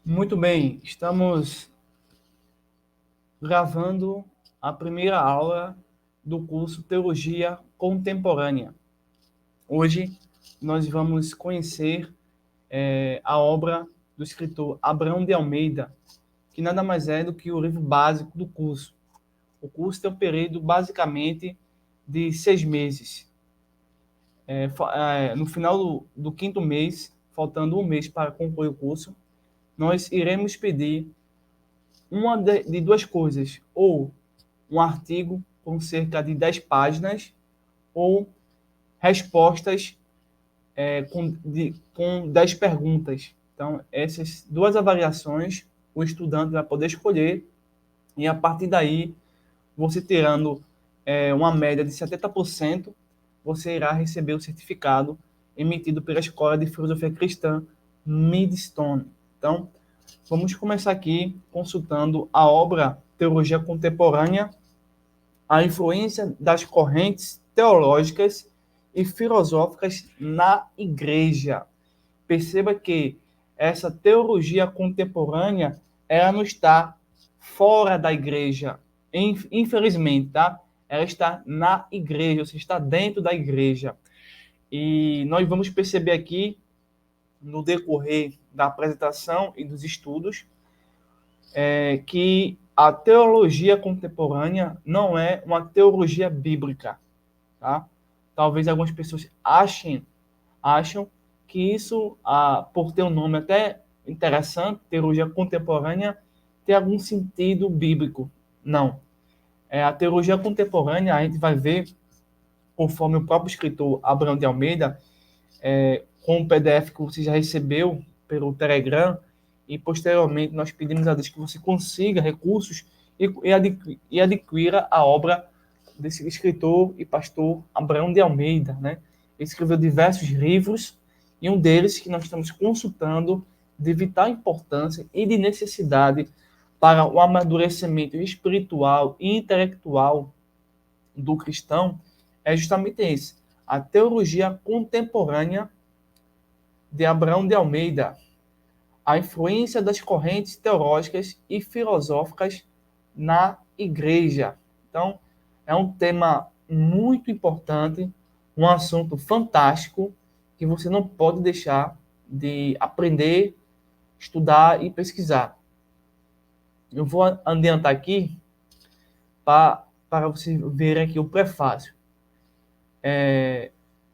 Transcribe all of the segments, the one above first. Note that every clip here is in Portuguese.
Muito bem, estamos gravando a primeira aula do curso Teologia Contemporânea. Hoje nós vamos conhecer a obra do escritor Abrão de Almeida, que nada mais é do que o livro básico do curso. O curso tem um período basicamente de 6 meses. No final do quinto mês, faltando um mês para concluir o curso, nós iremos pedir uma de duas coisas, ou um artigo com cerca de 10 páginas, ou respostas com 10 perguntas. Então, essas duas avaliações, o estudante vai poder escolher, e a partir daí, você tirando uma média de 70%, você irá receber o certificado emitido pela Escola de Filosofia Cristã Midstone. Então, vamos começar aqui consultando a obra Teologia Contemporânea, a influência das correntes teológicas e filosóficas na igreja. Perceba que essa teologia contemporânea, ela não está fora da igreja, infelizmente, tá? Ela está na igreja, você está dentro da igreja. E nós vamos perceber aqui, no decorrer da apresentação e dos estudos, que a teologia contemporânea não é uma teologia bíblica, tá? Talvez algumas pessoas acham que isso, por ter um nome até interessante, teologia contemporânea, tem algum sentido bíblico. Não. A teologia contemporânea, a gente vai ver, conforme o próprio escritor Abrão de Almeida, com o PDF que você já recebeu pelo Telegram, e posteriormente nós pedimos a Deus que você consiga recursos e adquira a obra desse escritor e pastor Abrão de Almeida, né? Ele escreveu diversos livros, e um deles que nós estamos consultando, de vital importância e de necessidade para o amadurecimento espiritual e intelectual do cristão, é justamente esse: a teologia contemporânea de Abrão de Almeida, a influência das correntes teológicas e filosóficas na igreja. Então, é um tema muito importante, um assunto fantástico, que você não pode deixar de aprender, estudar e pesquisar. Eu vou adiantar aqui para você ver aqui o prefácio.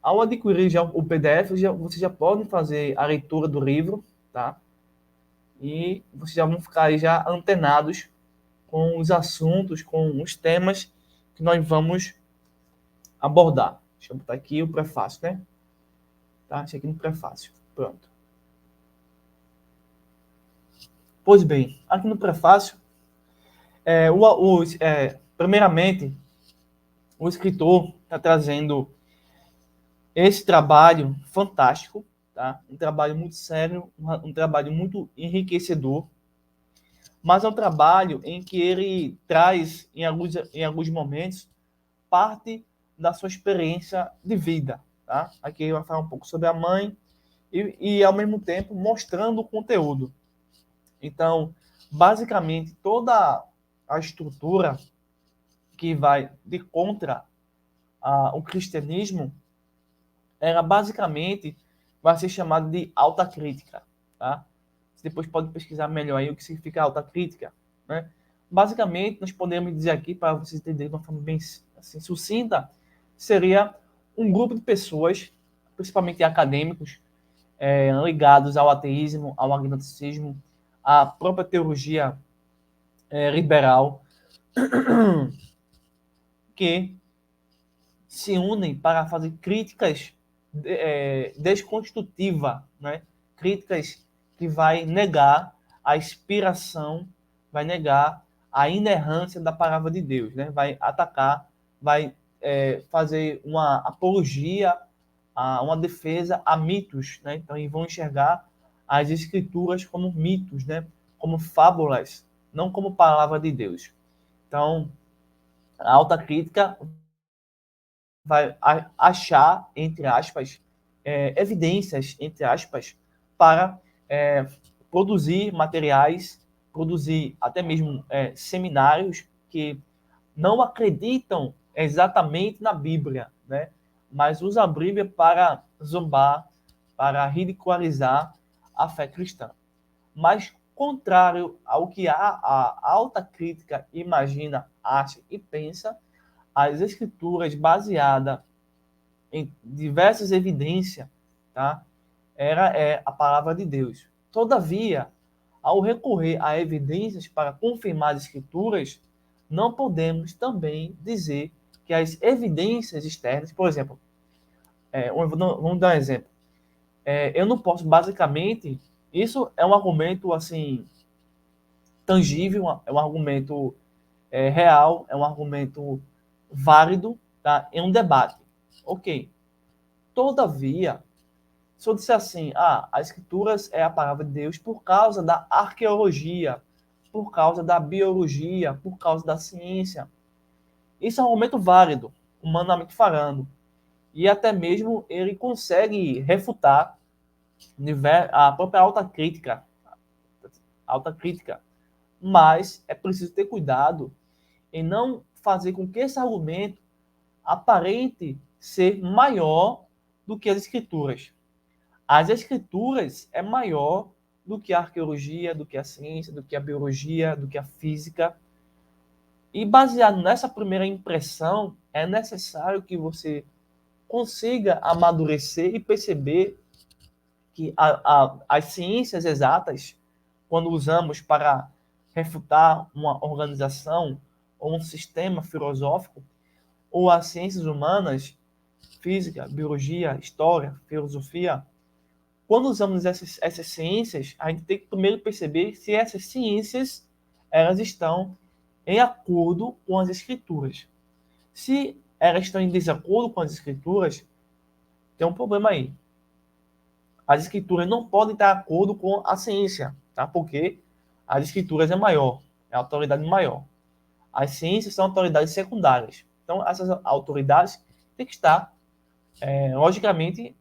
Ao adquirir já o PDF, vocês já podem fazer a leitura do livro, tá? E vocês já vão ficar aí já antenados com os assuntos, com os temas que nós vamos abordar. Deixa eu botar aqui o prefácio, né? Tá? Isso aqui no prefácio. Pronto. Pois bem, aqui no prefácio, primeiramente, o escritor está trazendo esse trabalho fantástico, tá? Um trabalho muito sério, um trabalho muito enriquecedor, mas é um trabalho em que ele traz, em alguns momentos, parte da sua experiência de vida. Tá? Aqui ele vai falar um pouco sobre a mãe e ao mesmo tempo, mostrando o conteúdo. Então, basicamente, toda a estrutura que vai de contra o cristianismo, ela basicamente vai ser chamada de alta crítica. Tá? Você depois pode pesquisar melhor aí o que significa alta crítica. Né? Basicamente, nós podemos dizer aqui, para vocês entenderem de uma forma bem assim, sucinta, seria um grupo de pessoas, principalmente acadêmicos, ligados ao ateísmo, ao agnosticismo, à própria teologia liberal, que se unem para fazer críticas desconstrutivas, né? Críticas que vai negar a inspiração, vai negar a inerrância da palavra de Deus, né? Vai atacar, vai fazer uma apologia, uma defesa a mitos, né? Então, eles vão enxergar as escrituras como mitos, né? Como fábulas, não como palavra de Deus. Então, a alta crítica vai achar, entre aspas, evidências, entre aspas, para produzir materiais, produzir até mesmo seminários que não acreditam exatamente na Bíblia, né? Mas usa a Bíblia para zombar, para ridicularizar a fé cristã. Mas, contrário ao que a alta crítica imagina, acha e pensa, as escrituras baseadas em diversas evidências, tá? É a palavra de Deus. Todavia, ao recorrer a evidências para confirmar as escrituras, não podemos também dizer que as evidências externas, por exemplo, vamos dar um exemplo. Eu não posso, basicamente, isso é um argumento assim tangível, é um argumento real, é um argumento válido, tá? Em um debate. Ok. Todavia, se eu disser assim, as escrituras é a palavra de Deus por causa da arqueologia, por causa da biologia, por causa da ciência, isso é um argumento válido, humanamente falando. E até mesmo ele consegue refutar a própria alta crítica. Mas é preciso ter cuidado em não fazer com que esse argumento aparente ser maior do que as escrituras. As escrituras é maior do que a arqueologia, do que a ciência, do que a biologia, do que a física. E baseado nessa primeira impressão, é necessário que você consiga amadurecer e perceber que as ciências exatas, quando usamos para refutar uma organização ou um sistema filosófico, ou as ciências humanas, física, biologia, história, filosofia, quando usamos essas ciências, a gente tem que primeiro perceber se essas ciências elas estão em acordo com as escrituras. Se elas estão em desacordo com as escrituras, tem um problema aí. As escrituras não podem estar em acordo com a ciência, tá? Porque as escrituras é maior, é a autoridade maior. As ciências são autoridades secundárias. Então, essas autoridades têm que estar, logicamente,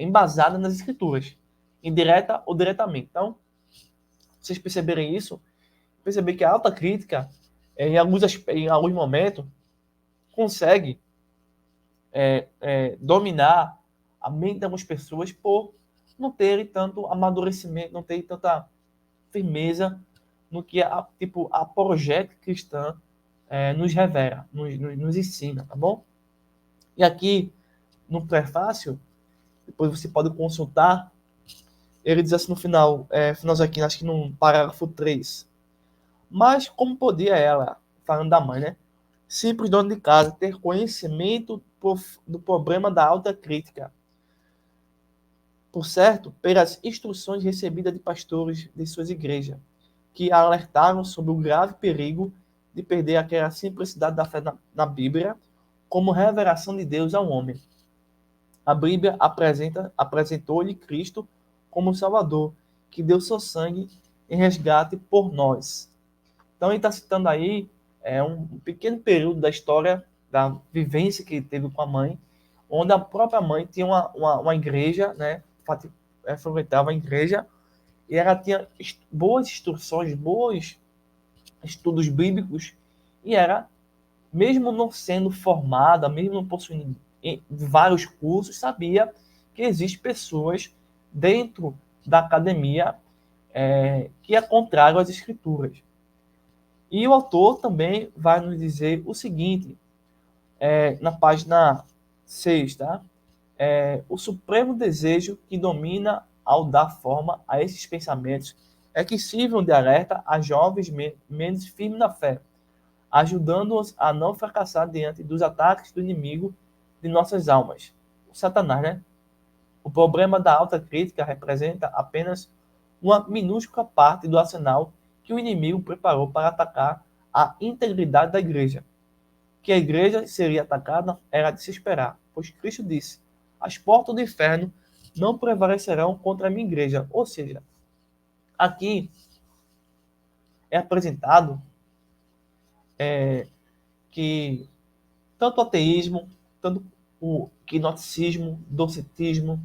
embasadas nas escrituras, indireta ou diretamente. Então, vocês perceberem isso, perceber que a alta crítica, em alguns momentos, consegue dominar a mente de algumas pessoas por não terem tanto amadurecimento, não terem tanta firmeza no que a apologética cristã nos revela, nos ensina, tá bom? E aqui, no prefácio, depois você pode consultar, ele diz assim no finalzinho aqui, acho que no parágrafo 3. Mas como podia ela, falando da mãe, né? Simples dona de casa, ter conhecimento do problema da alta crítica. Por certo, pelas instruções recebidas de pastores de suas igrejas, que a alertaram sobre o grave perigo de perder aquela simplicidade da fé na Bíblia como revelação de Deus ao homem. A Bíblia apresentou-lhe Cristo como Salvador, que deu seu sangue em resgate por nós. Então, ele está citando aí um pequeno período da história, da vivência que ele teve com a mãe, onde a própria mãe tinha uma igreja, né? Frequentava a igreja, e ela tinha boas instruções, bons estudos bíblicos, e era, mesmo não sendo formada, mesmo não possuindo vários cursos, sabia que existem pessoas dentro da academia que é contrário às escrituras. E o autor também vai nos dizer o seguinte, na página 6, tá? O supremo desejo que domina ao dar forma a esses pensamentos é que sirvam de alerta a jovens menos firmes na fé, ajudando-os a não fracassar diante dos ataques do inimigo de nossas almas, o Satanás, né? O problema da alta crítica representa apenas uma minúscula parte do arsenal que o inimigo preparou para atacar a integridade da igreja. Que a igreja seria atacada era de se esperar, pois Cristo disse: as portas do inferno não prevalecerão contra a minha igreja. Ou seja, aqui é apresentado que tanto o ateísmo, tanto o gnosticismo, docetismo,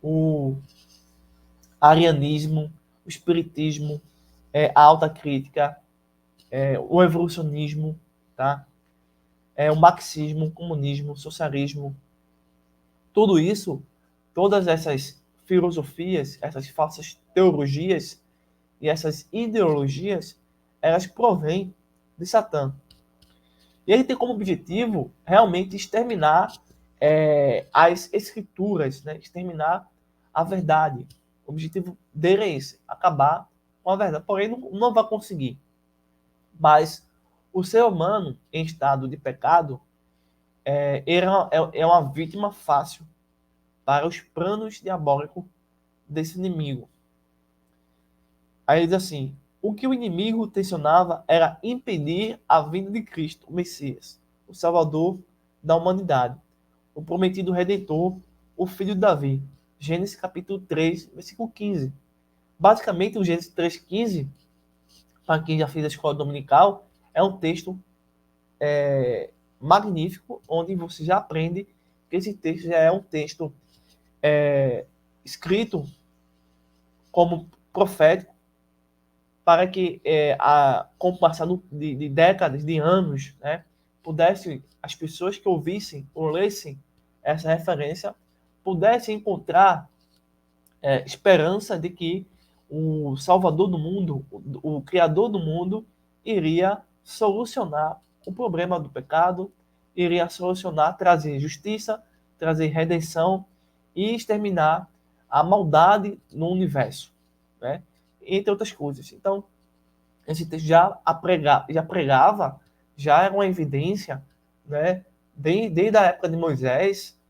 o arianismo, o espiritismo, a alta crítica, o evolucionismo, tá? O marxismo, o comunismo, o socialismo, tudo isso, todas essas filosofias, essas falsas teologias e essas ideologias, elas provêm de Satã. E ele tem como objetivo realmente exterminar as escrituras, né? Exterminar a verdade. O objetivo dele é esse, acabar com a verdade. Porém, não vai conseguir. Mas o ser humano em estado de pecado é uma vítima fácil para os planos diabólicos desse inimigo. Aí ele diz assim: o que o inimigo tensionava era impedir a vinda de Cristo, o Messias, o Salvador da humanidade, o prometido Redentor, o filho de Davi. Gênesis capítulo 3, versículo 15. Basicamente, o Gênesis 3,15, para quem já fez a escola dominical, é um texto magnífico, onde você já aprende que esse texto já é um texto escrito como profético, para que, com o passar de décadas, de anos, né, pudesse as pessoas que ouvissem ou lessem essa referência pudessem encontrar esperança de que o Salvador do mundo, o Criador do mundo, iria solucionar o problema do pecado, iria solucionar, trazer justiça, trazer redenção e exterminar a maldade no universo, né? Entre outras coisas. Então, esse texto já pregava, já era uma evidência, né, desde a época de Moisés,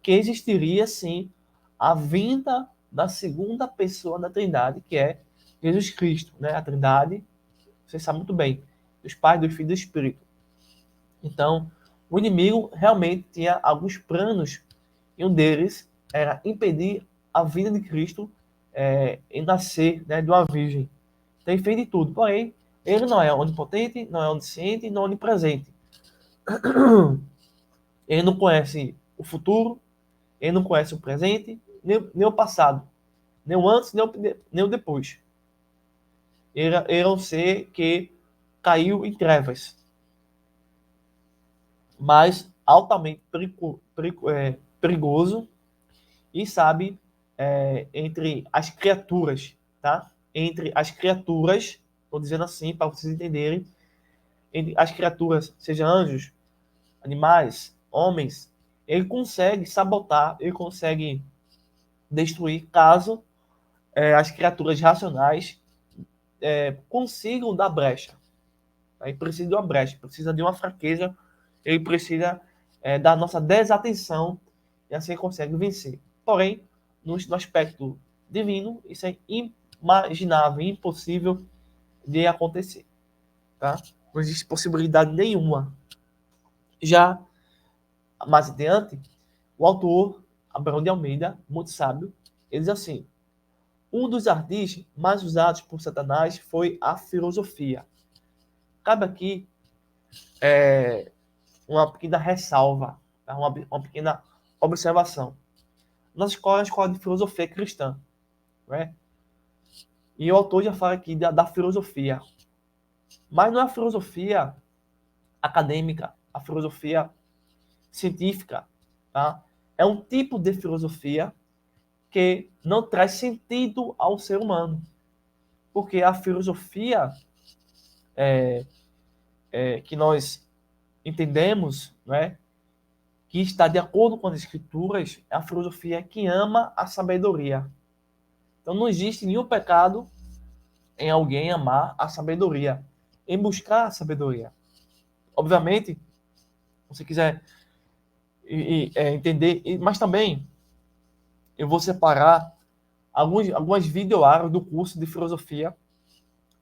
que existiria, sim, a vinda da segunda pessoa da Trindade, que é Jesus Cristo, né? A Trindade, você sabe muito bem, dos Pais, do Filho e do Espírito. Então, o inimigo realmente tinha alguns planos, e um deles era impedir a vinda de Cristo em nascer, né, de uma virgem. Tem fez de tudo, porém, ele não é onipotente, não é onisciente, não é onipresente. Ele não conhece o futuro, ele não conhece o presente, nem o passado, nem o antes, nem o depois. Ele é um ser que caiu em trevas, mas altamente perigoso e sabe, entre as criaturas, tá? Entre as criaturas, estou dizendo assim para vocês entenderem, entre as criaturas, seja anjos, animais, homens, ele consegue sabotar, ele consegue destruir caso as criaturas racionais consigam dar brecha. Aí precisa de uma brecha, precisa de uma fraqueza, ele precisa da nossa desatenção e assim ele consegue vencer. Porém, no aspecto divino, isso é imaginável, impossível de acontecer. Tá? Não existe possibilidade nenhuma. Já mais adiante, o autor, Abraão de Almeida, muito sábio, ele diz assim: um dos ardis mais usados por Satanás foi a filosofia. Cabe aqui uma pequena ressalva, tá? Uma pequena observação. Nossa escola é a escola de filosofia cristã, né? E o autor já fala aqui da filosofia. Mas não é a filosofia acadêmica, a filosofia científica, tá? É um tipo de filosofia que não traz sentido ao ser humano. Porque a filosofia que nós entendemos, né, que está de acordo com as escrituras, é a filosofia que ama a sabedoria. Então não existe nenhum pecado em alguém amar a sabedoria, em buscar a sabedoria. Obviamente, se você quiser entender, mas também eu vou separar algumas videoaulas do curso de filosofia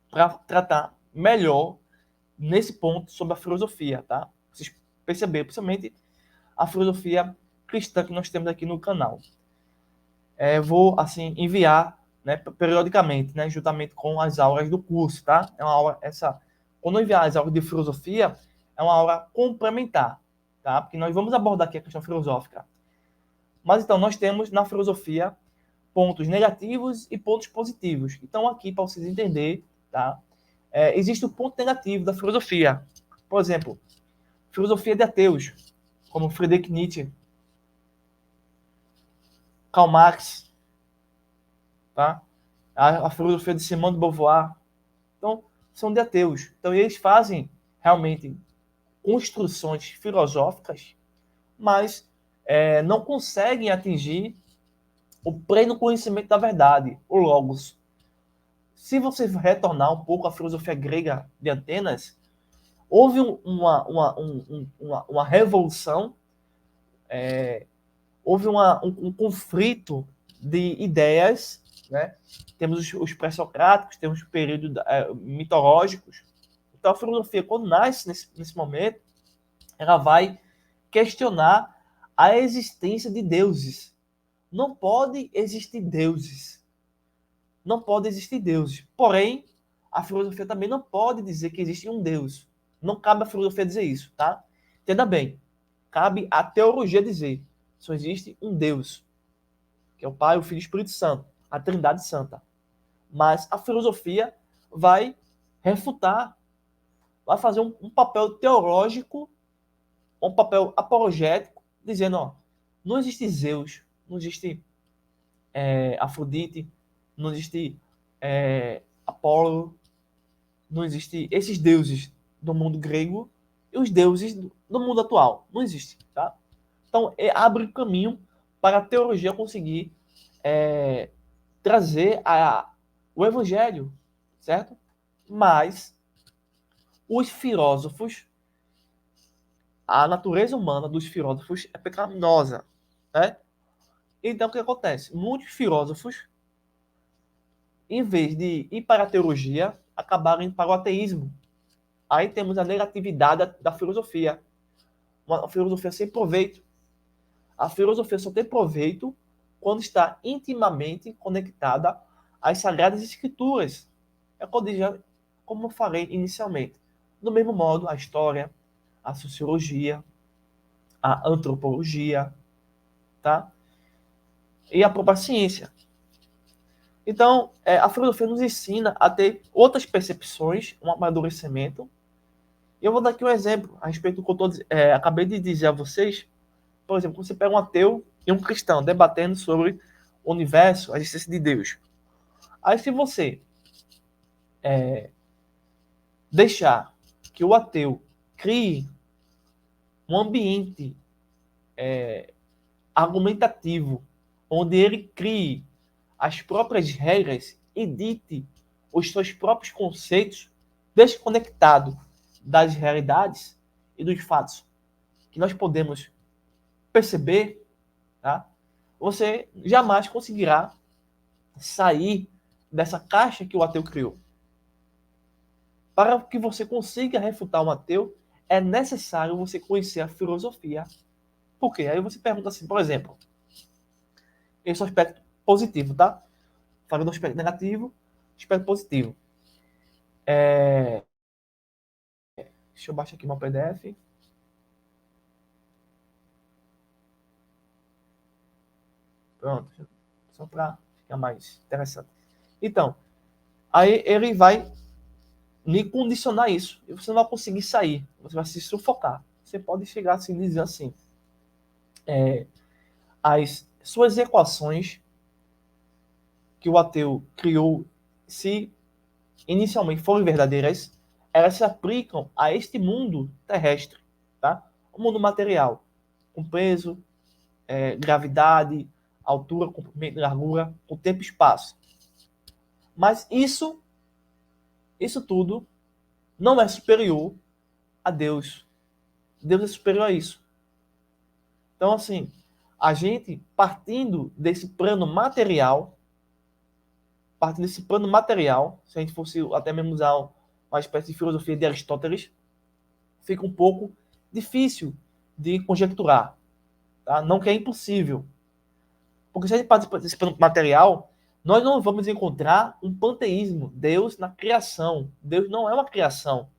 para tratar melhor nesse ponto sobre a filosofia, tá? Vocês perceberam, principalmente a filosofia cristã que nós temos aqui no canal. Vou, assim, enviar, né, periodicamente, né, juntamente com as aulas do curso, tá? É uma aula, quando eu enviar as aulas de filosofia, é uma aula complementar, tá? Porque nós vamos abordar aqui a questão filosófica. Mas, então, nós temos na filosofia pontos negativos e pontos positivos. Então, aqui, para vocês entenderem, tá? Existe o ponto negativo da filosofia. Por exemplo, filosofia de ateus, como Friedrich Nietzsche, Karl Marx, tá? A filosofia de Simone de Beauvoir. Então, são de ateus. Então, eles fazem realmente construções filosóficas, mas não conseguem atingir o pleno conhecimento da verdade, o logos. Se você retornar um pouco à filosofia grega de Atenas, houve uma revolução, houve um conflito de ideias, né? Temos os pré-socráticos, temos os períodos mitológicos. Então, a filosofia, quando nasce nesse momento, ela vai questionar a existência de deuses. Não pode existir deuses. Não pode existir deuses. Porém, a filosofia também não pode dizer que existe um Deus. Não cabe à filosofia dizer isso, tá? Entenda bem. Cabe à teologia dizer: só existe um Deus, que é o Pai, o Filho e o Espírito Santo, a Trindade Santa. Mas a filosofia vai refutar, vai fazer um papel teológico, um papel apologético, dizendo: ó, não existe Zeus, não existe Afrodite, não existe Apolo, não existe esses deuses do mundo grego e os deuses do mundo atual. Não existe, tá? Então, abre caminho para a teologia conseguir trazer o evangelho, certo? Mas os filósofos, a natureza humana dos filósofos é pecaminosa, né? Então, o que acontece? Muitos filósofos, em vez de ir para a teologia, acabaram indo para o ateísmo. Aí temos a negatividade da filosofia. Uma filosofia sem proveito. A filosofia só tem proveito quando está intimamente conectada às sagradas escrituras. É como eu falei inicialmente. Do mesmo modo, a história, a sociologia, a antropologia, tá? E a própria ciência. Então, a filosofia nos ensina a ter outras percepções, um amadurecimento. E eu vou dar aqui um exemplo a respeito do que eu acabei de dizer a vocês. Por exemplo, você pega um ateu e um cristão debatendo sobre o universo, a existência de Deus. Aí, se você deixar que o ateu crie um ambiente argumentativo, onde ele crie as próprias regras e dite os seus próprios conceitos, desconectado das realidades e dos fatos que nós podemos perceber, tá? Você jamais conseguirá sair dessa caixa que o ateu criou. Para que você consiga refutar um ateu, é necessário você conhecer a filosofia. Por quê? Aí você pergunta assim, por exemplo, esse é o aspecto positivo, tá? Falando do aspecto negativo, aspecto positivo. Deixa eu baixar aqui meu PDF. Pronto. Só para ficar mais interessante. Então, aí ele vai lhe condicionar isso. E você não vai conseguir sair. Você vai se sufocar. Você pode chegar assim, dizer assim. As suas equações que o ateu criou, se inicialmente forem verdadeiras, elas se aplicam a este mundo terrestre, tá? O mundo material, com peso, gravidade, altura, comprimento, largura, com tempo e espaço. Mas isso tudo não é superior a Deus. Deus é superior a isso. Então, assim, a gente, partindo desse plano material, se a gente fosse até mesmo usar uma espécie de filosofia de Aristóteles, fica um pouco difícil de conjecturar. Tá? Não que é impossível. Porque se a gente parte desse plano material, nós não vamos encontrar um panteísmo, Deus na criação. Deus não é uma criação.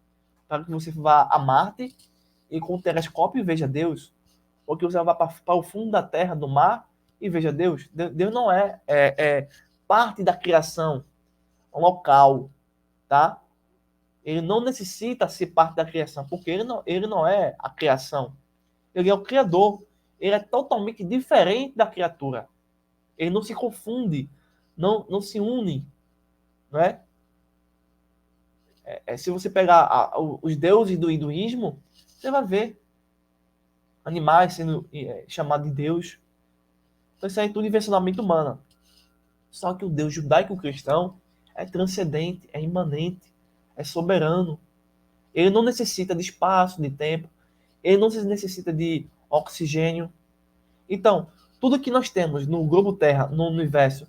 Para que você vá a Marte e com o telescópio veja Deus, ou que você vá para o fundo da terra, do mar, E veja, Deus não é parte da criação local, tá? Ele não necessita ser parte da criação, porque ele não é a criação. Ele é o Criador. Ele é totalmente diferente da criatura. Ele não se confunde, não se une, não é? Se você pegar os deuses do hinduísmo, você vai ver animais sendo chamados de Deus. Então isso aí é tudo invencionamento humano. Só que o Deus judaico-cristão é transcendente, é imanente, é soberano. Ele não necessita de espaço, de tempo. Ele não necessita de oxigênio. Então, tudo que nós temos no globo Terra, no universo,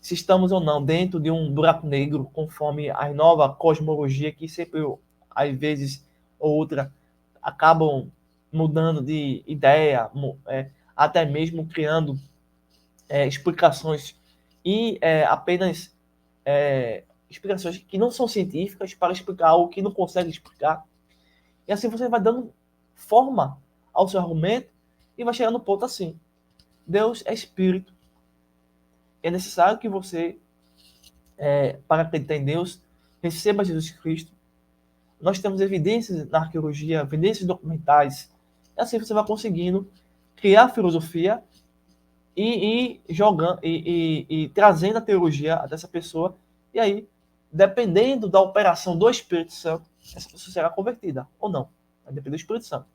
se estamos ou não dentro de um buraco negro, conforme a nova cosmologia, que sempre, às vezes ou outra, acabam mudando de ideia, até mesmo criando explicações e apenas explicações que não são científicas para explicar algo que não consegue explicar. E assim você vai dando forma ao seu argumento e vai chegar no ponto assim. Deus é espírito. É necessário que você, para acreditar em Deus, receba Jesus Cristo. Nós temos evidências na arqueologia, evidências documentais. E assim você vai conseguindo criar filosofia e jogando e trazendo a teologia dessa pessoa. E aí, dependendo da operação do Espírito Santo, essa pessoa será convertida ou não. Vai depender do Espírito Santo.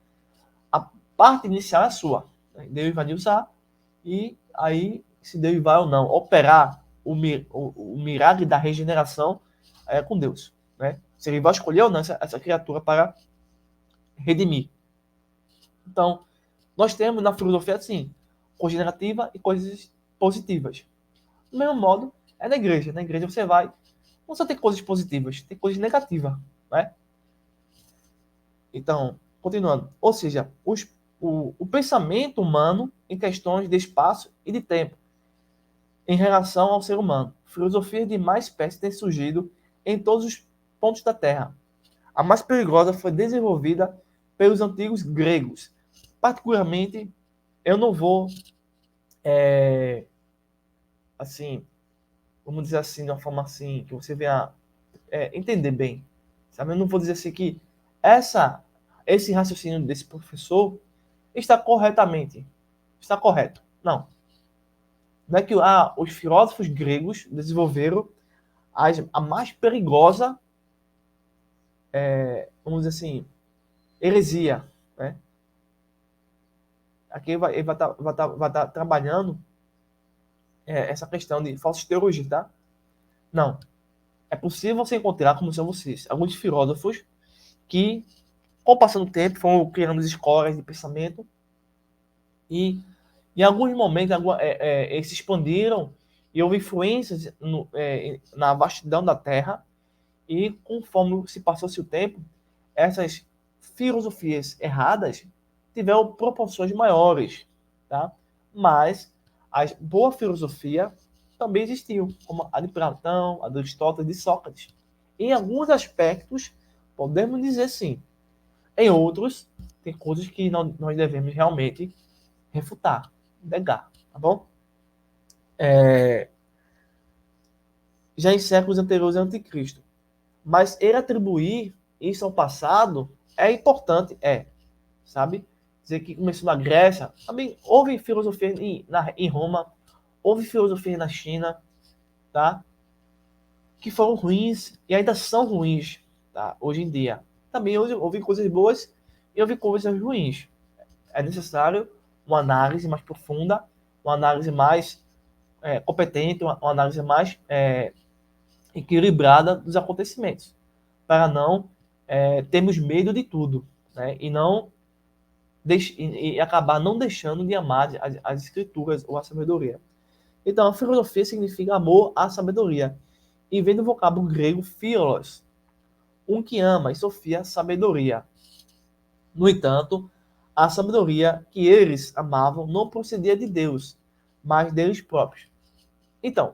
A parte inicial é sua. Deus vai usar e aí, se Deus vai ou não operar o milagre da regeneração com Deus. Né? Se ele vai escolher ou não essa criatura para redimir. Então, nós temos na filosofia, assim, coisa negativa e coisas positivas. Do mesmo modo, é na igreja. Na igreja você vai, não só tem coisas positivas, tem coisas negativas. Né? Então, continuando. Ou seja, o pensamento humano em questões de espaço e de tempo em relação ao ser humano. Filosofias de mais espécies têm surgido em todos os pontos da Terra. A mais perigosa foi desenvolvida pelos antigos gregos. Particularmente, eu não vou, assim, vamos dizer assim, de uma forma assim, que você venha entender bem. Sabe? Eu não vou dizer assim que esse raciocínio desse professor está correto. Não. Não é que os filósofos gregos desenvolveram a mais perigosa, vamos dizer assim, heresia. Né? Aqui ele vai estar trabalhando essa questão de falsas teologias, tá? Não. É possível você encontrar, como são vocês, alguns filósofos que, com o passar do tempo, foram criando escolas de pensamento e, em alguns momentos, eles se expandiram e houve influências na vastidão da Terra e, conforme se passou-se o tempo, essas filosofias erradas tiveram proporções maiores, tá? Mas a boa filosofia também existiu, como a de Platão, a de Aristóteles, de Sócrates. Em alguns aspectos, podemos dizer sim. Em outros, tem coisas que nós devemos realmente refutar, negar, tá bom? Já em séculos anteriores ao Anticristo. Mas ele atribuir isso ao passado é importante, sabe? Dizer que começou na Grécia, também houve filosofia em Roma, houve filosofia na China, tá? Que foram ruins e ainda são ruins, tá? Hoje em dia. Também houve coisas boas e houve coisas ruins. É necessário uma análise mais profunda, uma análise mais competente, uma análise mais equilibrada dos acontecimentos, para não termos medo de tudo, né? E acabar não deixando de amar as escrituras ou a sabedoria. Então, a filosofia significa amor à sabedoria. E vem do vocábulo grego philos, um que ama, e sofia, sabedoria. No entanto, a sabedoria que eles amavam não procedia de Deus, mas deles próprios. Então,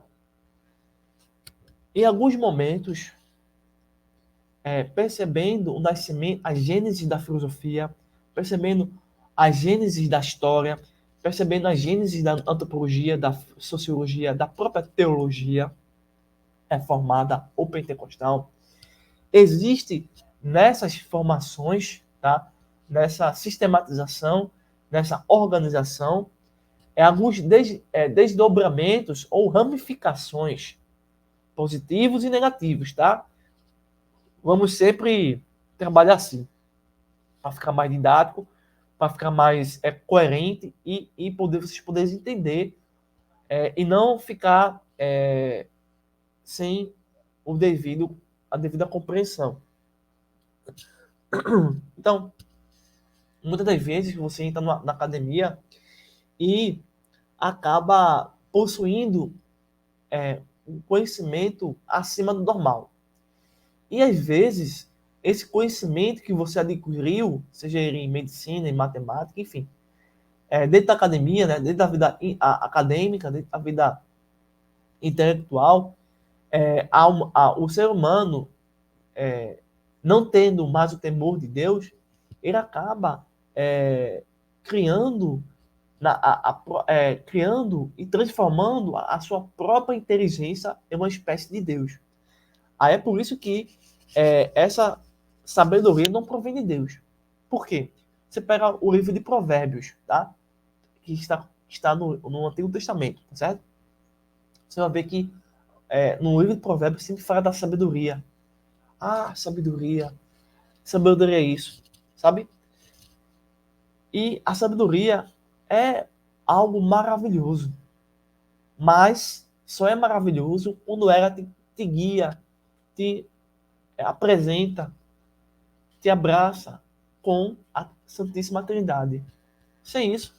em alguns momentos, percebendo o nascimento, a gênese da filosofia, percebendo a gênese da história, percebendo a gênese da antropologia, da sociologia, da própria teologia reformada ou pentecostal, existe nessas formações, tá? Nessa sistematização, nessa organização, alguns desdobramentos ou ramificações positivos e negativos, tá? Vamos sempre trabalhar assim, para ficar mais didático, para ficar mais coerente e vocês poderem entender e não ficar sem a devida compreensão. Então, muitas das vezes você entra na academia e acaba possuindo um conhecimento acima do normal. E às vezes, esse conhecimento que você adquiriu, seja em medicina, em matemática, enfim, dentro da academia, né, dentro da vida acadêmica, dentro da vida intelectual, o ser humano, não tendo mais o temor de Deus, ele acaba criando criando e transformando a sua própria inteligência em uma espécie de Deus. Aí é por isso que essa sabedoria não provém de Deus. Por quê? Você pega o livro de Provérbios, tá? Que está no Antigo Testamento, tá certo? Você vai ver que no livro de Provérbios sempre fala da sabedoria. Ah, sabedoria. Sabedoria é isso, sabe? E a sabedoria é algo maravilhoso. Mas só é maravilhoso quando ela te guia, te apresenta, te abraça com a Santíssima Trindade. Sem isso,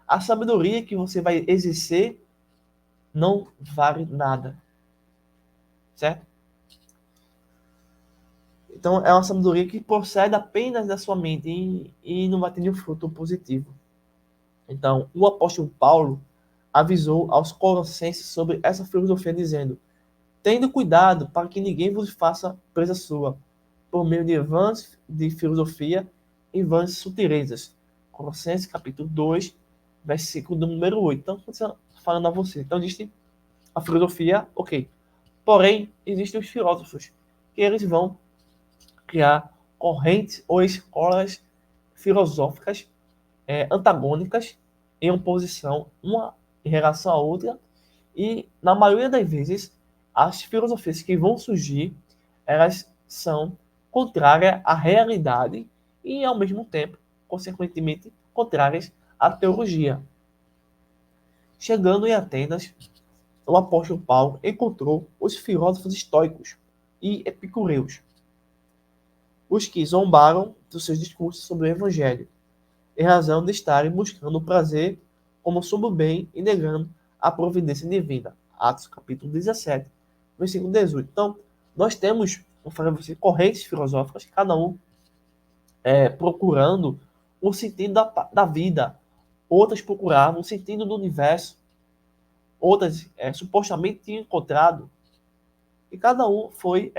a sabedoria que você vai exercer não vale nada. Certo? Então, é uma sabedoria que procede apenas da sua mente e não vai ter nenhum fruto positivo. Então, o apóstolo Paulo avisou aos colossenses sobre essa filosofia, dizendo: tendo cuidado para que ninguém vos faça presa sua, por meio de vãs de filosofia e vãs sutilezas. Colossenses capítulo 2, versículo número 8. Então, falando a você. Então, existe a filosofia, ok. Porém, existem os filósofos, que eles vão criar correntes ou escolas filosóficas antagônicas em oposição uma em relação à outra, e na maioria das vezes as filosofias que vão surgir, elas são contrárias à realidade e ao mesmo tempo, consequentemente, contrárias à teologia. Chegando em Atenas, o apóstolo Paulo encontrou os filósofos estoicos e epicureus, os que zombaram dos seus discursos sobre o evangelho, em razão de estarem buscando o prazer como suma o bem e negando a providência divina. Atos capítulo 17, versículo 18. Então, nós temos, vou falar você, correntes filosóficas, cada um procurando o sentido da vida. Outras procuravam o sentido do universo. Outras supostamente tinham encontrado. E cada um foi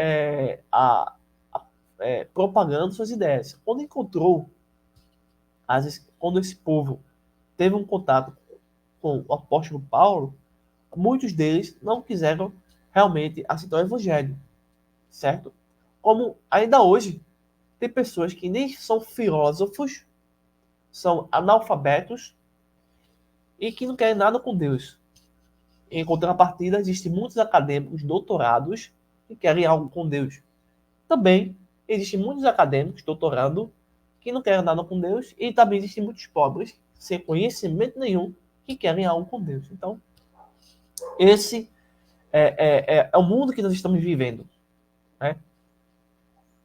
propagando suas ideias. Quando encontrou, quando esse povo teve um contato com o apóstolo Paulo, muitos deles não quiseram realmente aceitar o evangelho, certo? Como ainda hoje, tem pessoas que nem são filósofos, são analfabetos e que não querem nada com Deus. Em contrapartida, existem muitos acadêmicos doutorados que querem algo com Deus. Também existem muitos acadêmicos doutorando que não querem nada com Deus, e também existem muitos pobres sem conhecimento nenhum que querem algo com Deus. Então, esse é o mundo que nós estamos vivendo, né?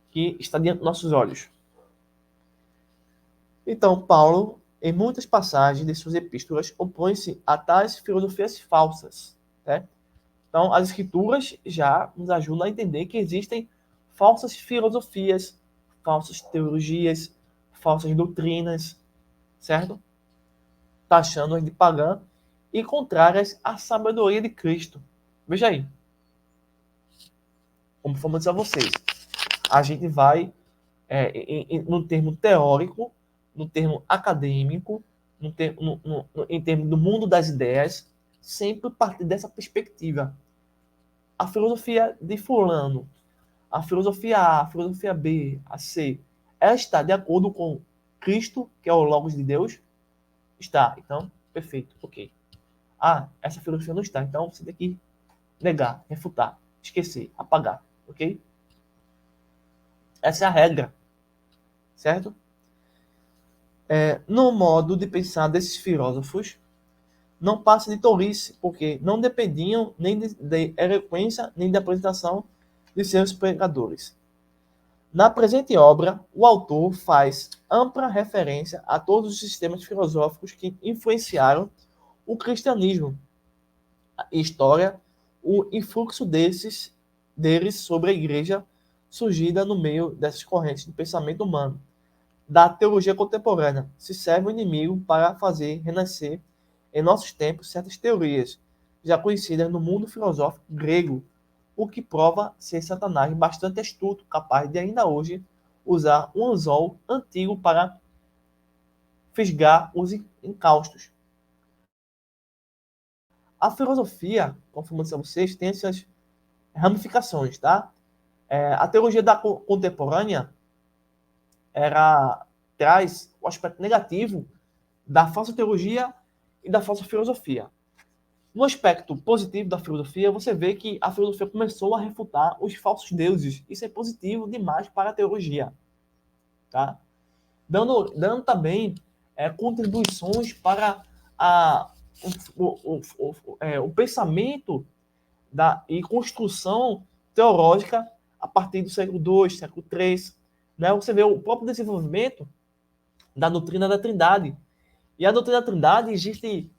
Que está diante dos nossos olhos. Então, Paulo, em muitas passagens de suas epístolas, opõe-se a tais filosofias falsas, né? Então, as escrituras já nos ajudam a entender que existem falsas filosofias, falsas teologias, falsas doutrinas, certo? Taxando-as de pagã e contrárias à sabedoria de Cristo. Veja aí. Como vamos dizer a vocês, a gente vai, no termo teórico, no termo acadêmico, em termos do mundo das ideias, sempre partir dessa perspectiva. A filosofia de fulano, a filosofia A, a filosofia B, a C, ela está de acordo com Cristo, que é o Logos de Deus? Está. Então, perfeito, ok. Ah, essa filosofia não está, então você tem que negar, refutar, esquecer, apagar, ok? Essa é a regra, certo? No modo de pensar desses filósofos, não passa de tolice, porque não dependiam nem de eloquência, nem da apresentação de seus pregadores. Na presente obra, o autor faz ampla referência a todos os sistemas filosóficos que influenciaram o cristianismo, a história, o influxo deles sobre a igreja surgida no meio dessas correntes de pensamento humano. Da teologia contemporânea, se serve o inimigo para fazer renascer em nossos tempos certas teorias, já conhecidas no mundo filosófico grego, o que prova ser Satanás bastante astuto, capaz de ainda hoje usar um anzol antigo para fisgar os encaustos. A filosofia, conforme eu disse a vocês, tem essas ramificações, tá? A teologia da contemporânea traz o aspecto negativo da falsa teologia e da falsa filosofia. No aspecto positivo da filosofia, você vê que a filosofia começou a refutar os falsos deuses. Isso é positivo demais para a teologia, tá? Dando também contribuições para o pensamento e construção teológica a partir do século II, século III. Né? Você vê o próprio desenvolvimento da doutrina da Trindade. E a doutrina da Trindade existe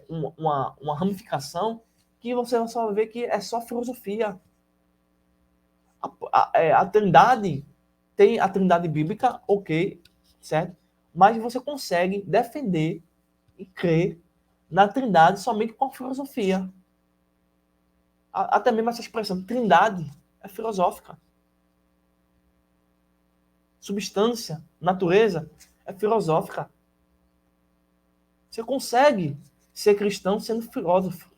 uma ramificação que você só vê que é só filosofia. A Trindade tem a Trindade bíblica, ok, certo? Mas você consegue defender e crer na Trindade somente com a filosofia. Até mesmo essa expressão Trindade é filosófica. Substância, natureza é filosófica. Você consegue ser cristão sendo filósofo,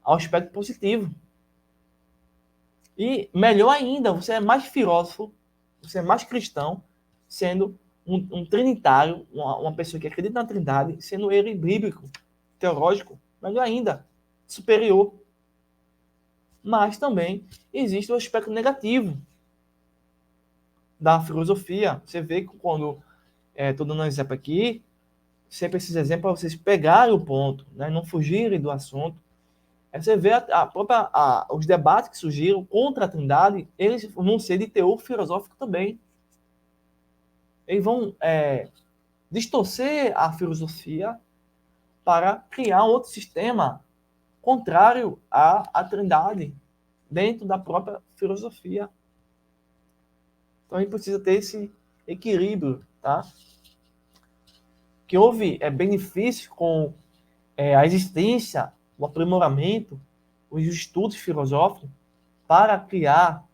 ao aspecto positivo. E melhor ainda, você é mais filósofo, você é mais cristão, sendo um trinitário, uma pessoa que acredita na Trindade, sendo ele bíblico, teológico, melhor ainda, superior. Mas também existe o aspecto negativo da filosofia. Você vê que quando estou dando um exemplo aqui, sempre esses exemplos para vocês pegarem o ponto, né, não fugirem do assunto. Você vê os debates que surgiram contra a Trindade, eles vão ser de teor filosófico também. Eles vão distorcer a filosofia para criar outro sistema contrário à Trindade dentro da própria filosofia. Então a gente precisa ter esse equilíbrio, tá? Que houve benefício com a existência, o aprimoramento, os estudos filosóficos para criar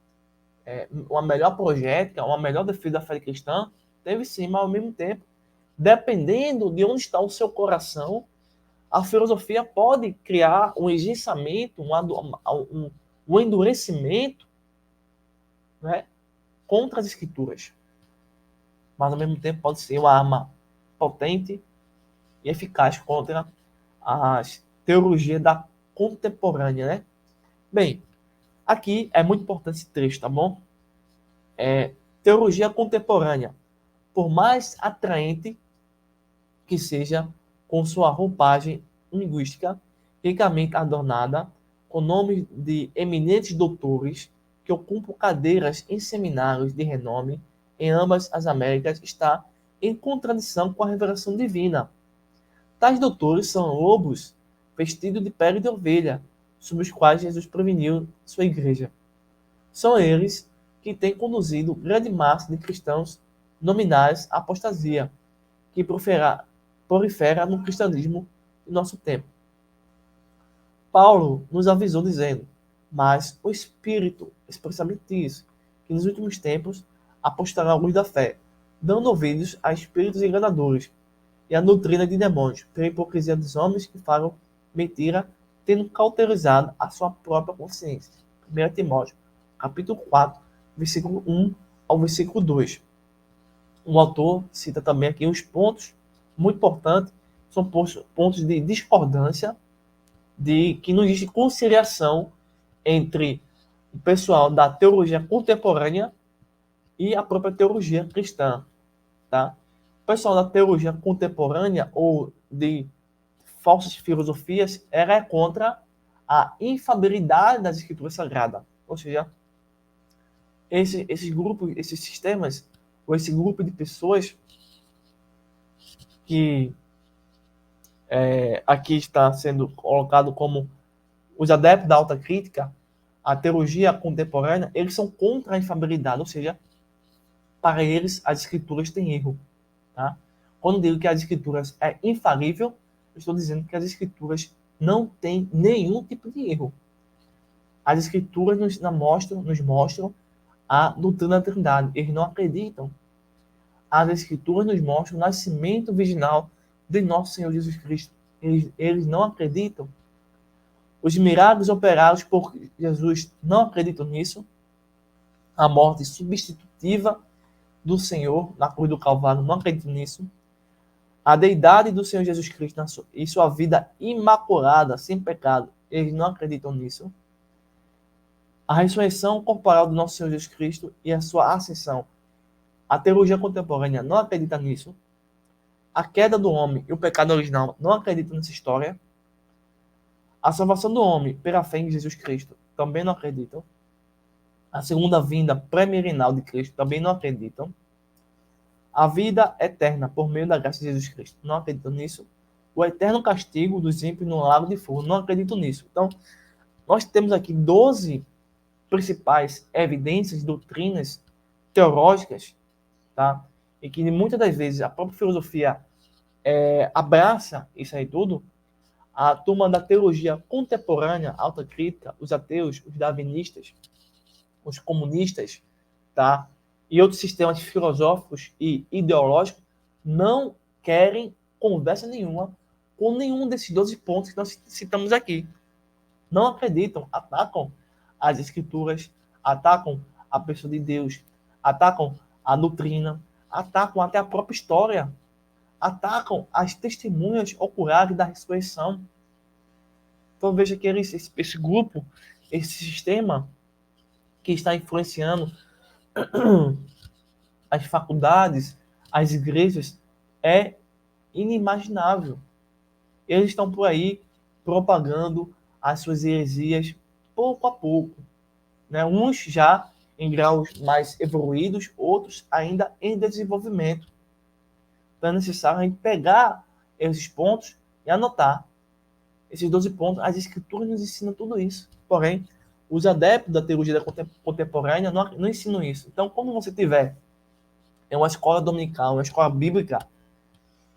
uma melhor projética, uma melhor defesa da fé cristã, teve sim, mas ao mesmo tempo, dependendo de onde está o seu coração, a filosofia pode criar um engessamento, um endurecimento, né, contra as escrituras. Mas ao mesmo tempo pode ser uma arma potente e eficaz contra as teologias da contemporânea, né? Bem, aqui é muito importante esse trecho, tá bom? Teologia contemporânea, por mais atraente que seja, com sua roupagem linguística ricamente adornada, com nomes de eminentes doutores que ocupam cadeiras em seminários de renome em ambas as Américas, está em contradição com a revelação divina. Tais doutores são lobos vestidos de pele de ovelha, sobre os quais Jesus preveniu sua igreja. São eles que têm conduzido grande massa de cristãos nominais à apostasia, que prolifera no cristianismo do nosso tempo. Paulo nos avisou dizendo, mas o Espírito expressamente diz que nos últimos tempos apostará a luz da fé, dando ouvidos a espíritos enganadores, e a doutrina de demônios, pela hipocrisia dos homens que falam mentira, tendo cauterizado a sua própria consciência. 1 Timóteo, capítulo 4, versículo 1 ao versículo 2. O autor cita também aqui uns pontos muito importantes, são pontos de discordância, de que não existe conciliação entre o pessoal da teologia contemporânea e a própria teologia cristã, tá? O pessoal da teologia contemporânea ou de falsas filosofias era contra a infalibilidade das escrituras sagradas, ou seja, esses grupos, esses sistemas, ou esse grupo de pessoas que aqui está sendo colocado como os adeptos da alta crítica, a teologia contemporânea, eles são contra a infalibilidade, ou seja, para eles as escrituras têm erro. Tá? Quando digo que as escrituras é infalível, eu estou dizendo que as escrituras não têm nenhum tipo de erro. As escrituras nos mostram a doutrina da Trindade. Eles não acreditam. As escrituras nos mostram o nascimento virginal de nosso Senhor Jesus Cristo. Eles não acreditam. Os milagres operados por Jesus não acreditam nisso. A morte substitutiva do Senhor na cruz do Calvário não acreditam nisso. A deidade do Senhor Jesus Cristo e sua vida imaculada, sem pecado, eles não acreditam nisso. A ressurreição corporal do nosso Senhor Jesus Cristo e a sua ascensão. A teologia contemporânea não acredita nisso. A queda do homem e o pecado original não acreditam nessa história. A salvação do homem pela fé em Jesus Cristo também não acreditam. A segunda vinda pré-milenal de Cristo também não acreditam. A vida eterna por meio da graça de Jesus Cristo não acreditam nisso. O eterno castigo dos ímpios no lago de fogo não acreditam nisso. Então, nós temos aqui 12 principais evidências, doutrinas teológicas, tá? E que muitas das vezes a própria filosofia abraça isso aí tudo. A turma da teologia contemporânea, alta crítica, os ateus, os darwinistas, os comunistas, tá? E outros sistemas filosóficos e ideológicos não querem conversa nenhuma com nenhum desses 12 pontos que nós citamos aqui. Não acreditam, atacam as escrituras, atacam a pessoa de Deus, atacam a doutrina, atacam até a própria história, atacam as testemunhas oculares da ressurreição. Então veja que esse grupo, esse sistema que está influenciando as faculdades, as igrejas, é inimaginável. Eles estão por aí propagando as suas heresias pouco a pouco, né? Uns já em graus mais evoluídos, outros ainda em desenvolvimento. Então é necessário a gente pegar esses pontos e anotar. Esses 12 pontos, as escrituras nos ensinam tudo isso. Porém, os adeptos da teologia contemporânea não ensinam isso. Então, quando você tiver uma escola dominical, uma escola bíblica,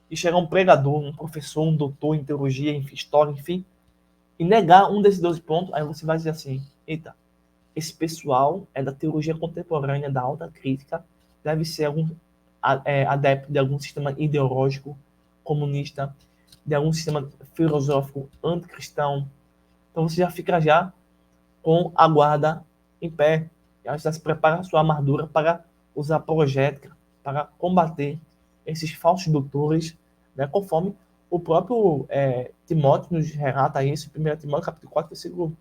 e chegar um pregador, um professor, um doutor em teologia, em história, enfim, e negar um desses 12 pontos, aí você vai dizer assim, eita, esse pessoal é da teologia contemporânea, da alta crítica, deve ser adepto de algum sistema ideológico comunista, de algum sistema filosófico anticristão. Então você já fica com a guarda em pé. Já se prepara a sua armadura para usar projética, para combater esses falsos doutores, né, conforme o próprio Timóteo nos relata isso, em 1 Timóteo capítulo 4, versículo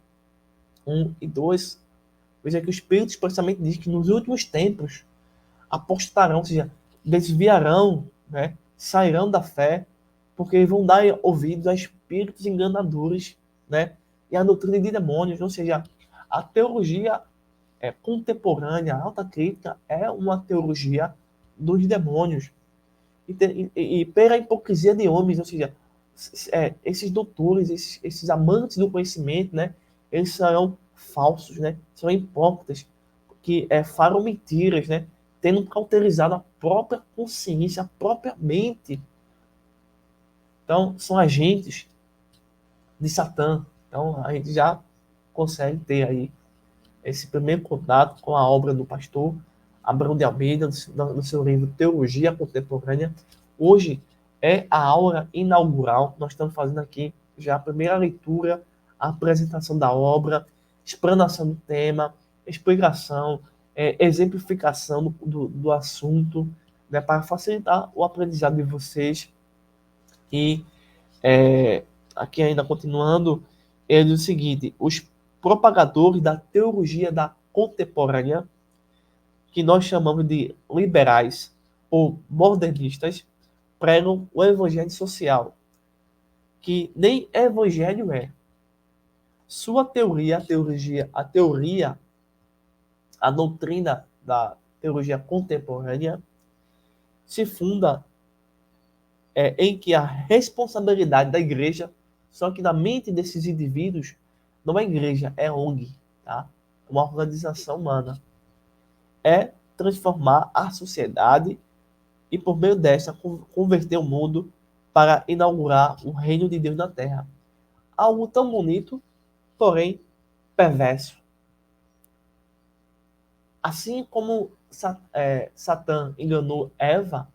1 e 2. Veja que o Espírito expressamente diz que nos últimos tempos apostarão, ou seja, desviarão, né, sairão da fé, porque vão dar ouvidos a espíritos enganadores, né, e a doutrina de demônios. Ou seja, a teologia contemporânea, a alta crítica, é uma teologia dos demônios. E pela hipocrisia de homens, ou seja, esses doutores, esses amantes do conhecimento, né, eles serão falsos, né, são hipócritas, que falam mentiras, né, tendo cauterizado a própria consciência, a própria mente. Então, são agentes de Satã. Então, a gente já consegue ter aí esse primeiro contato com a obra do pastor Abrão de Almeida, no seu livro Teologia Contemporânea. Hoje, é a aula inaugural. Nós estamos fazendo aqui já a primeira leitura, a apresentação da obra, explanação do tema, explicação, exemplificação do assunto, né, para facilitar o aprendizado de vocês. E aqui ainda continuando, ele diz o seguinte: os propagadores da teologia da contemporânea, que nós chamamos de liberais ou modernistas, pregam o evangelho social, que nem evangelho é. Sua teoria, a doutrina da teologia contemporânea se funda em que a responsabilidade da igreja, só que na mente desses indivíduos, não é igreja, é ONG, tá? Uma organização humana. É transformar a sociedade e, por meio dessa, converter o mundo para inaugurar o reino de Deus na Terra. Algo tão bonito, porém perverso. Assim como Satã enganou Eva,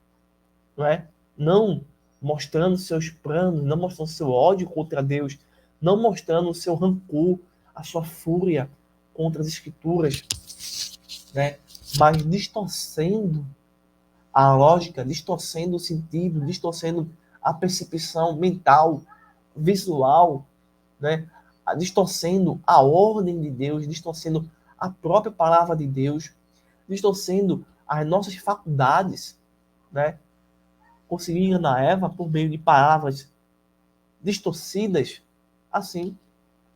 não é? Não mostrando seus planos, não mostrando seu ódio contra Deus, não mostrando o seu rancor, a sua fúria contra as Escrituras, né? Mas distorcendo a lógica, distorcendo o sentido, distorcendo a percepção mental, visual, né? Distorcendo a ordem de Deus, distorcendo a própria palavra de Deus, distorcendo as nossas faculdades, né? Conseguir enganar Eva por meio de palavras distorcidas. Assim,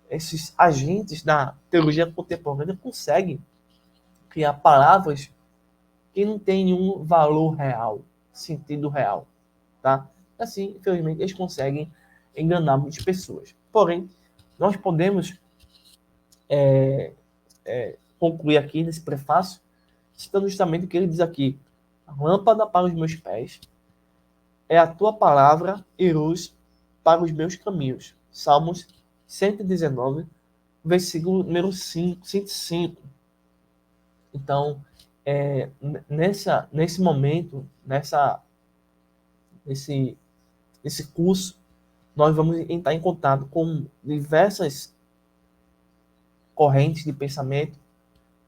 esses agentes da teologia contemporânea conseguem criar palavras que não têm nenhum valor real, sentido real, tá? Assim, infelizmente, eles conseguem enganar muitas pessoas. Porém, nós podemos concluir aqui nesse prefácio, citando justamente o que ele diz aqui: a lâmpada para os meus pés é a tua palavra e luz para os meus caminhos. Salmos 119, versículo número 105. Então, nesse momento, nesse curso, nós vamos entrar em contato com diversas correntes de pensamento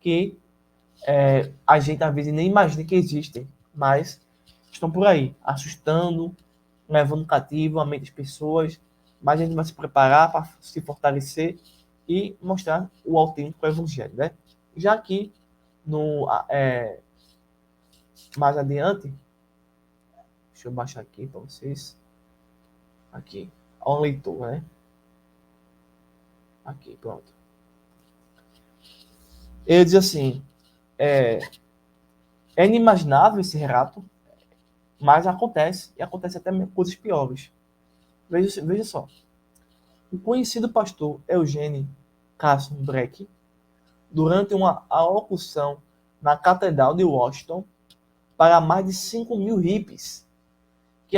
que a gente às vezes nem imagina que existem, mas estão por aí, assustando, levando cativo a mente das pessoas, mas a gente vai se preparar para se fortalecer e mostrar o autêntico evangelho, né? Já aqui, mais adiante, deixa eu baixar aqui para vocês, aqui, ao leitor, né? Aqui, pronto. Ele diz assim, é inimaginável esse relato, mas acontece, e acontece até coisas piores. Veja só. O conhecido pastor Eugene Carson Breck, durante uma alocução na Catedral de Washington para mais de 5.000 hippies que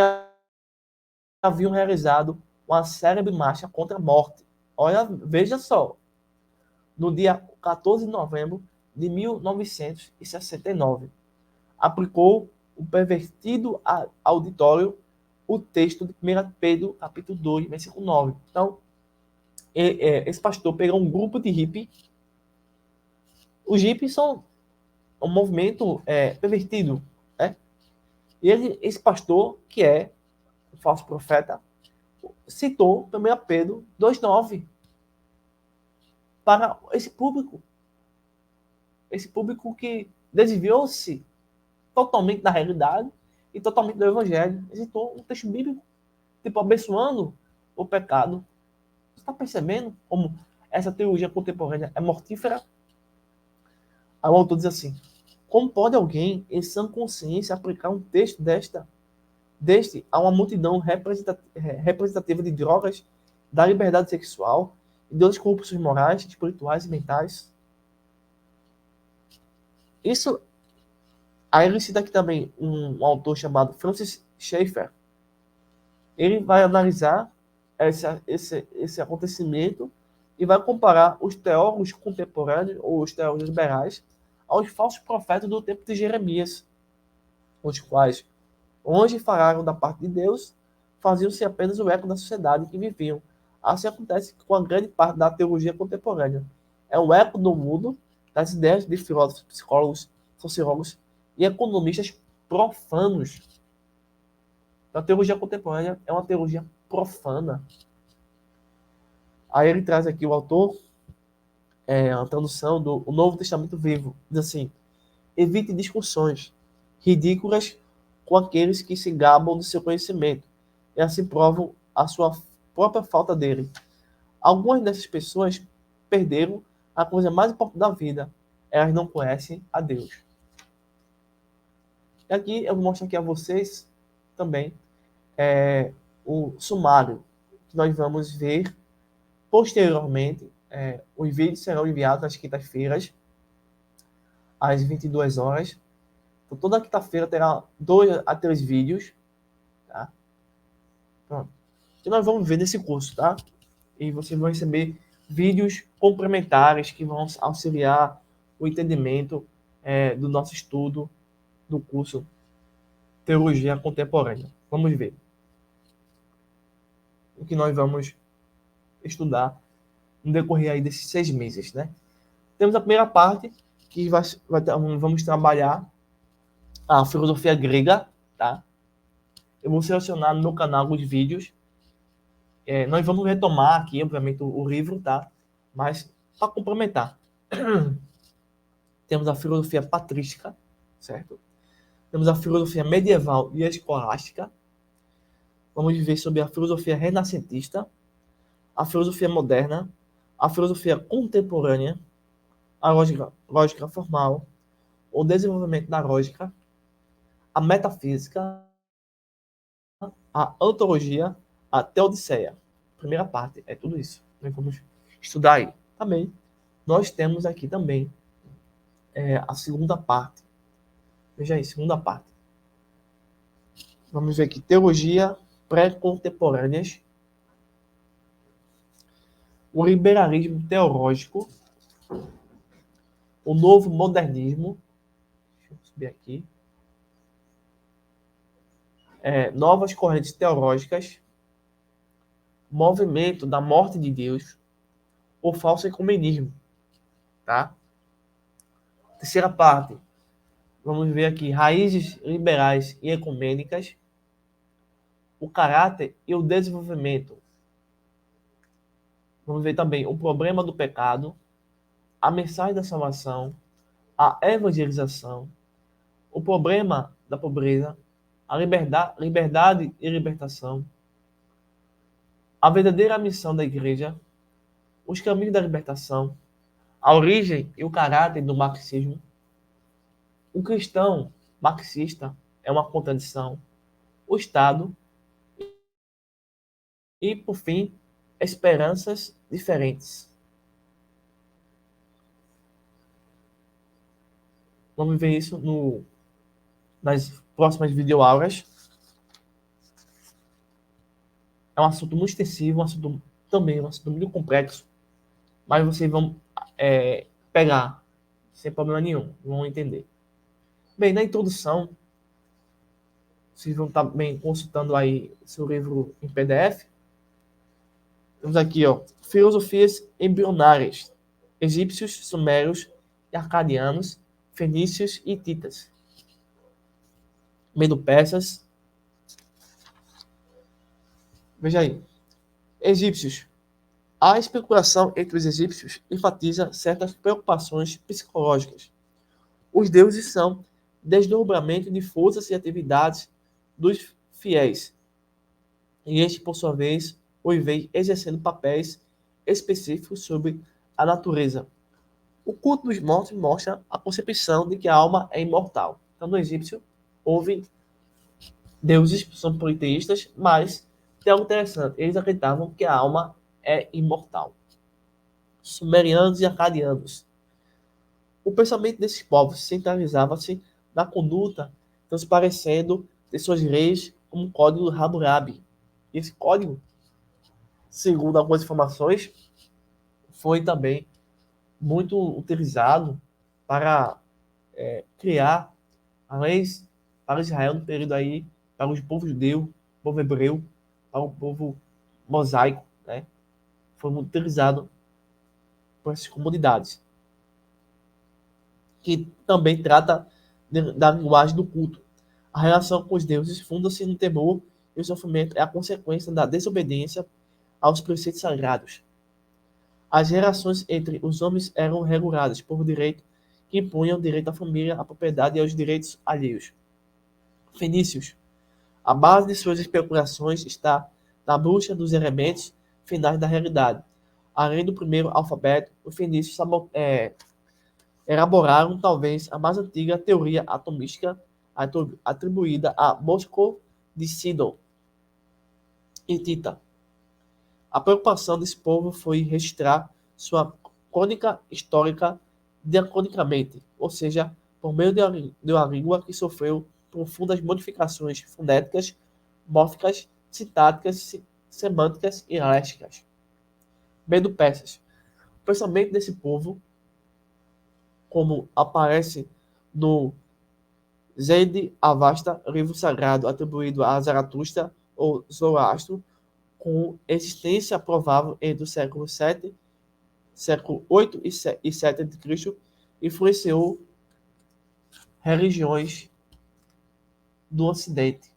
haviam realizado uma célebre marcha contra a morte. Olha, veja só. No dia 14 de novembro de 1969, aplicou o pervertido auditório o texto de 1 Pedro, capítulo 2, versículo 9. Então, esse pastor pegou um grupo de hippie. Os hippies são um movimento pervertido, né? E esse pastor, que é um falso profeta, citou 1 Pedro 2,9 para esse público que desviou-se totalmente da realidade e totalmente do evangelho. Ele citou um texto bíblico, tipo, abençoando o pecado. Você está percebendo como essa teologia contemporânea é mortífera? Aí o autor diz assim: como pode alguém, em sã consciência, aplicar um texto deste a uma multidão representativa de drogas, da liberdade sexual e de outras corrupções morais, espirituais e mentais? Isso. Aí ele cita aqui também um autor chamado Francis Schaeffer. Ele vai analisar esse acontecimento e vai comparar os teólogos contemporâneos, ou os teólogos liberais, aos falsos profetas do tempo de Jeremias, os quais Longe de falaram da parte de Deus, faziam-se apenas o eco da sociedade que viviam. Assim acontece com a grande parte da teologia contemporânea. É o eco do mundo das ideias de filósofos, psicólogos, sociólogos e economistas profanos. A teologia contemporânea é uma teologia profana. Aí ele traz aqui o autor, a tradução do o Novo Testamento Vivo. Diz assim: evite discussões ridículas com aqueles que se gabam do seu conhecimento e assim provam a sua própria falta dele. Algumas dessas pessoas perderam a coisa mais importante da vida. Elas não conhecem a Deus. E aqui eu vou mostrar aqui a vocês também o sumário que nós vamos ver posteriormente. Os vídeos serão enviados nas quintas-feiras, às 22 horas. Então, toda quinta-feira terá 2 a 3 vídeos. Tá? Pronto. Que nós vamos ver nesse curso, tá? E vocês vão receber vídeos complementares que vão auxiliar o entendimento do nosso estudo do curso Teologia Contemporânea. Vamos ver o que nós vamos estudar no decorrer aí desses 6 meses, né? Temos a primeira parte, que vamos trabalhar a filosofia grega, tá? Eu vou selecionar no meu canal alguns vídeos. Nós vamos retomar aqui, obviamente, o livro, tá? Mas para complementar, temos a filosofia patrística, certo? Temos a filosofia medieval e a escolástica. Vamos ver sobre a filosofia renascentista, a filosofia moderna, a filosofia contemporânea, a lógica formal, o desenvolvimento da lógica, a metafísica, a ontologia, a teodiceia. Primeira parte, é tudo isso. Nós vamos estudar aí. Também, nós temos aqui também a segunda parte. Veja aí, segunda parte. Vamos ver aqui, teologia pré-contemporâneas, o liberalismo teológico, o novo modernismo, deixa eu subir aqui, novas correntes teológicas, movimento da morte de Deus, o falso ecumenismo, tá? Terceira parte, vamos ver aqui, raízes liberais e ecumênicas, o caráter e o desenvolvimento. Vamos ver também o problema do pecado, a mensagem da salvação, a evangelização, o problema da pobreza, a liberdade e libertação, a verdadeira missão da igreja, os caminhos da libertação, a origem e o caráter do marxismo, o cristão marxista é uma contradição, o Estado e, por fim, esperanças diferentes. Vamos ver isso nas próximas videoaulas. É um assunto muito extensivo, um assunto muito complexo, mas vocês vão pegar sem problema nenhum, vão entender. Bem, na introdução, vocês vão estar bem consultando aí seu livro em PDF. Temos aqui, ó, filosofias embrionárias, egípcios, sumérios e arcadianos, fenícios e hititas, medo-persas. Veja aí, egípcios. A especulação entre os egípcios enfatiza certas preocupações psicológicas. Os deuses são desdobramento de forças e atividades dos fiéis, e este, por sua vez, os vê exercendo papéis específicos sobre a natureza. O culto dos mortos mostra a concepção de que a alma é imortal. Então, no egípcio, houve deuses que são politeístas, mas tem algo interessante. Eles acreditavam que a alma é imortal. Sumerianos e acadianos. O pensamento desses povos centralizava-se na conduta, transparecendo de suas leis como o Código Hammurabi. E esse código, segundo algumas informações, foi também muito utilizado para criar as leis para Israel no período aí para o povo judeu, povo hebreu, para o povo mosaico, né? Foi muito utilizado por essas comunidades, que também trata da linguagem do culto. A relação com os deuses funda-se no temor e o sofrimento é a consequência da desobediência aos preceitos sagrados. As relações entre os homens eram reguladas por direito que impunham o direito à família, à propriedade e aos direitos alheios. Fenícios. A base de suas especulações está na busca dos elementos finais da realidade. Além do primeiro alfabeto, os fenícios elaboraram talvez a mais antiga teoria atomística atribuída a Bosco de Sidon e Tita. A preocupação desse povo foi registrar sua crônica histórica diacronicamente, ou seja, por meio de uma língua que sofreu profundas modificações fonéticas, mórficas, sintáticas, semânticas e léxicas. Medo-persas. O pensamento desse povo, como aparece no Zend Avesta, livro sagrado atribuído a Zaratustra ou Zoroastro, com existência provável entre o século VII, século 8 e 7 a.C., influenciou religiões do Ocidente.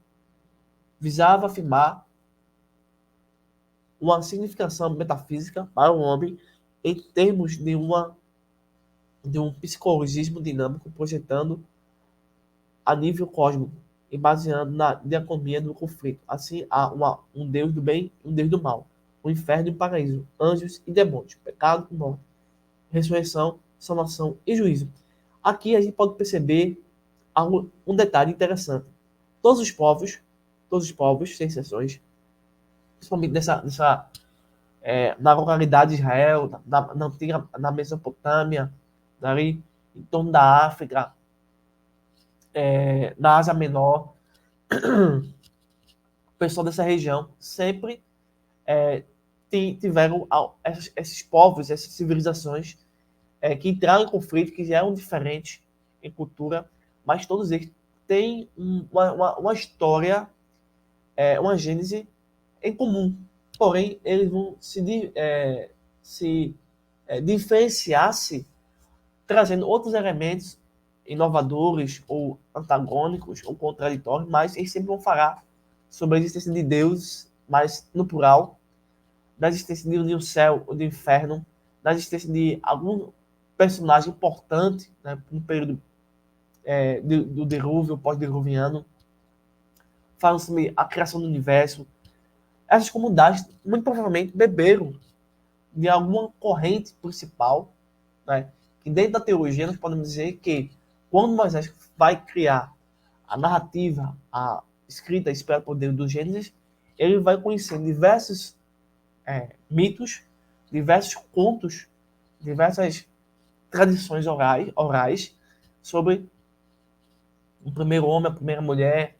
Visava afirmar uma significação metafísica para o homem em termos de um psicologismo dinâmico projetando a nível cósmico e baseando na dicotomia do conflito. Assim, há um Deus do bem e um Deus do mal, o inferno e o paraíso, anjos e demônios, pecado e morte, ressurreição, salvação e juízo. Aqui a gente pode perceber um detalhe interessante. Todos os povos, sem exceções, principalmente na localidade de Israel, na Mesopotâmia, ali em torno da África, na Ásia Menor, o pessoal dessa região sempre tiveram esses povos, essas civilizações que entraram em conflito, que já eram diferentes em cultura, mas todos eles têm uma história, uma gênese em comum. Porém, eles vão se diferenciar-se trazendo outros elementos inovadores ou antagônicos ou contraditórios, mas eles sempre vão falar sobre a existência de Deus, mas no plural, da existência de um céu ou de um inferno, da existência de algum personagem importante, né, no período do dilúvio, pós-diluviano, falam sobre a criação do universo. Essas comunidades, muito provavelmente, beberam de alguma corrente principal, né, que dentro da teologia nós podemos dizer que quando Moisés vai criar a narrativa, a escrita inspirada por Deus do Gênesis, ele vai conhecer diversos mitos, diversos contos, diversas tradições orais sobre o primeiro homem, a primeira mulher,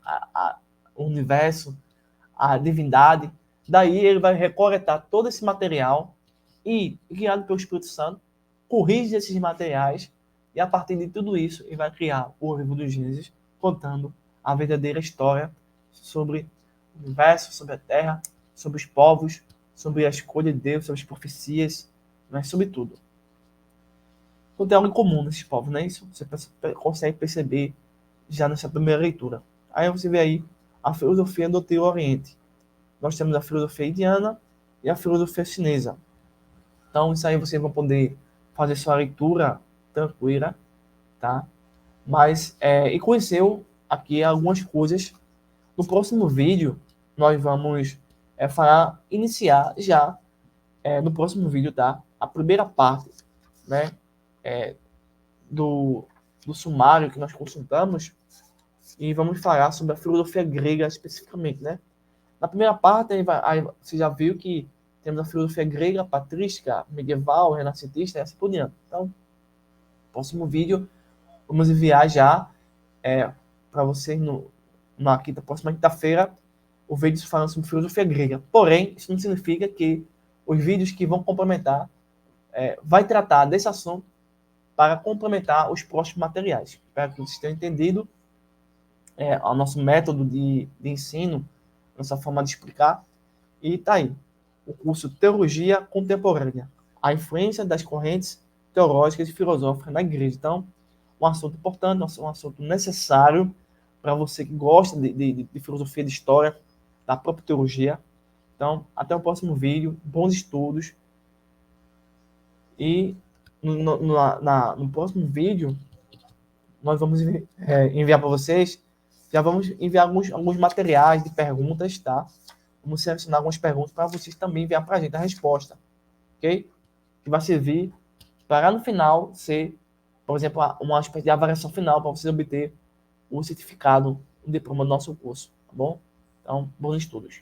o universo, a divindade. Daí ele vai recoletar todo esse material e, guiado pelo Espírito Santo, corrige esses materiais e, a partir de tudo isso, ele vai criar o livro do Gênesis, contando a verdadeira história sobre o universo, sobre a terra, sobre os povos, sobre a escolha de Deus, sobre as profecias, mas sobre tudo. Então tem algo em comum nesses povos, não é isso? Você consegue perceber já nessa primeira leitura. Aí você vê aí a filosofia do Antigo Oriente. Nós temos a filosofia indiana e a filosofia chinesa. Então isso aí você vai poder fazer sua leitura tranquila, tá? Mas, e conheceu aqui algumas coisas. No próximo vídeo, nós vamos iniciar já, no próximo vídeo, tá? A primeira parte, né? Do sumário que nós consultamos e vamos falar sobre a filosofia grega especificamente, né? Na primeira parte, aí você já viu que temos a filosofia grega, patrística, medieval, renascentista e assim por diante. Então, no próximo vídeo, vamos enviar já para vocês na próxima quinta-feira o vídeo falando sobre filosofia grega. Porém, isso não significa que os vídeos que vão complementar vai tratar desse assunto para complementar os próximos materiais. Espero que vocês tenham entendido. o nosso método de ensino, nossa forma de explicar. E tá aí, o curso Teologia Contemporânea, a influência das correntes teológicas e filosóficas na igreja. Então, um assunto importante, um assunto necessário para você que gosta de filosofia, de história, da própria teologia. Então, até o próximo vídeo, bons estudos. E no próximo vídeo, nós vamos enviar para vocês, já vamos enviar alguns materiais de perguntas, tá? Vamos selecionar algumas perguntas para vocês também enviar para a gente a resposta, ok? Que vai servir para no final ser, por exemplo, uma espécie de avaliação final para vocês obter o certificado, o diploma do nosso curso, tá bom? Então, bons estudos.